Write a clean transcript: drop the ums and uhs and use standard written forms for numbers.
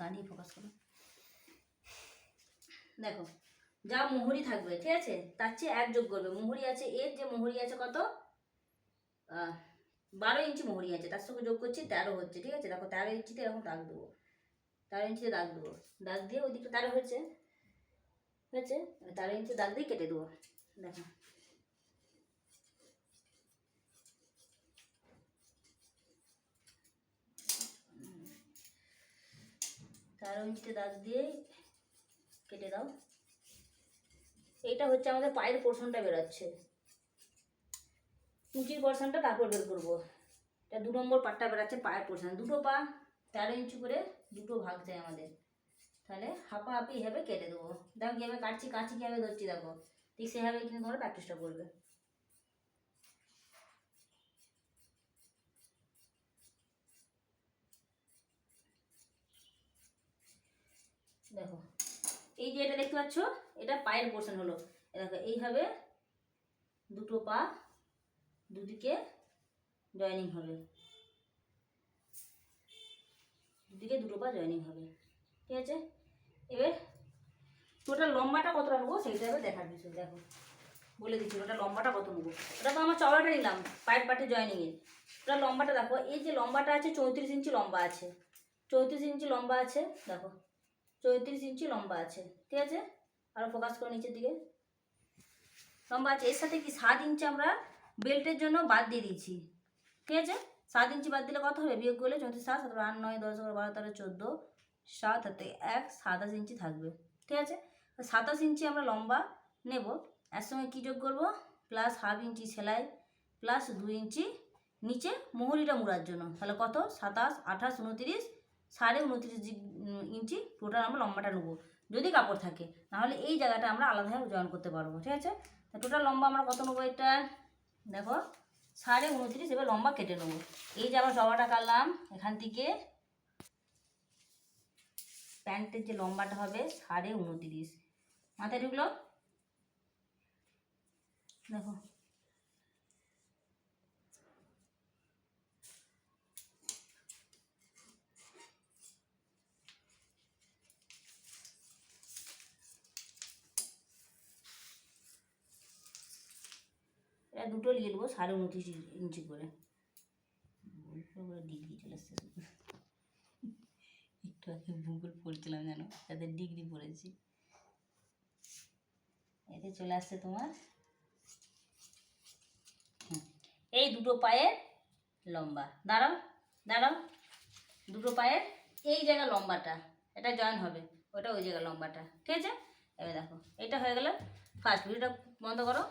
দাঁড়িয়ে ফোকাস করো। দেখো যা মোহরি থাকবে, ঠিক আছে, তার চেয়ে 1 যোগ করবে। মোহরি আছে, এর যে মোহরি আছে কত, 12 ইঞ্চি মোহরি আছে, তার সঙ্গে যোগ করছি 13 হচ্ছে, ঠিক আছে। দেখো 13 ইঞ্চিতে এরকম দাগ দেবো, 13 ইঞ্চিতে দাগ দেবো, দাগ দিয়ে ওই দিকটা 13 হয়েছে, 13 ইঞ্চি দাগ দিয়ে কেটে দেবো। দেখো 13 ইঞ্চিতে দাগ দিয়ে কেটে দাও। এইটা হচ্ছে আমাদের পায়ের পোর্শনটা বেরোচ্ছে, কুচির পোর্শনটা তারপর বের করবো। এটা 2 নম্বর পাটটা বেরোচ্ছে পায়ের পোর্শন। দুটো পা 13 ইঞ্চি করে দুটো ভাগ চাই আমাদের, তাহলে হাঁপাহাঁপি এভাবে কেটে দেবো। দেখো কীভাবে কাটছি, কাঁচি কীভাবে ধরছি, দেখো ঠিক সেভাবে কিন্তু তোমরা প্র্যাকটিসটা করবে। দেখো এই যে এটা দেখতে পাচ্ছ, এটা পায়ের পোর্শন হলো। দেখো এইভাবে দুটো পা দুদিকে জয়েনিং হবে, দুদিকে দুটো পা জয়েনিং হবে, ঠিক আছে। এবার টোটাল লম্বাটা কতটা নেবো সেইটা এবার দেখার বিষয়। দেখো বলে দিচ্ছি ওটা লম্বাটা কত নেবো। ওটা তো আমার চওড়াটা নিলাম পায়ের পাটে জয়েনিংয়ে। ওটা লম্বাটা দেখো, এই যে লম্বাটা আছে 34 ইঞ্চি লম্বা আছে, 34 ইঞ্চি লম্বা আছে, দেখো 34 ইঞ্চি লম্বা আছে, ঠিক আছে। আরও ফোকাস করো নিচের দিকে, লম্বা আছে। এর সাথে কি 7 ইঞ্চি আমরা বেল্টের জন্য বাদ দিয়ে দিয়েছি, ঠিক আছে। 7 ইঞ্চি বাদ দিলে কত হবে, বিয়োগ করলে 34 7 17 8 9 10 11 12 13 14 7 হাতে 1 27 ইঞ্চি থাকবে, ঠিক আছে। 27 ইঞ্চি আমরা লম্বা নেব। এর সঙ্গে কী যোগ করবো, প্লাস ½ ইঞ্চি সেলাই, প্লাস 2 ইঞ্চি নিচে মোহরিটা মুড়ার জন্য, তাহলে কত 27 28 29 29.5 ইঞ্চি টোটাল আমরা লম্বাটা নেবো, যদি কাপড় থাকে। নাহলে এই জায়গাটা আমরা আলাদাভাবে জয়েন করতে পারবো, ঠিক আছে। তা টোটাল লম্বা আমরা কত নেবো, এটা দেখো 29.5। এবার লম্বা কেটে নেবো। এই যে আমরা সবাটা কাটলাম, এখান থেকে প্যান্টের যে লম্বাটা হবে 29.5 মাথায় ঢুকলো। দেখো এটা দুটো নিয়ে নেবো 29.5 ইঞ্চি করে। ডিগ্রি চলে আসছে, একটু আগে ভূগোল পড়ছিলাম জানো, তাদের ডিগ্রি পড়েছি। এতে চলে আসছে তোমার এই দুটো পায়ের লম্বা। দাঁড়াও দাঁড়াও, দুটো পায়ের এই জায়গা লম্বাটা এটা জয়েন হবে, ওটা ওই জায়গা লম্বাটা, ঠিক আছে। এবার দেখো এটা হয়ে গেল ফার্স্ট। ভিডিওটা বন্ধ করো।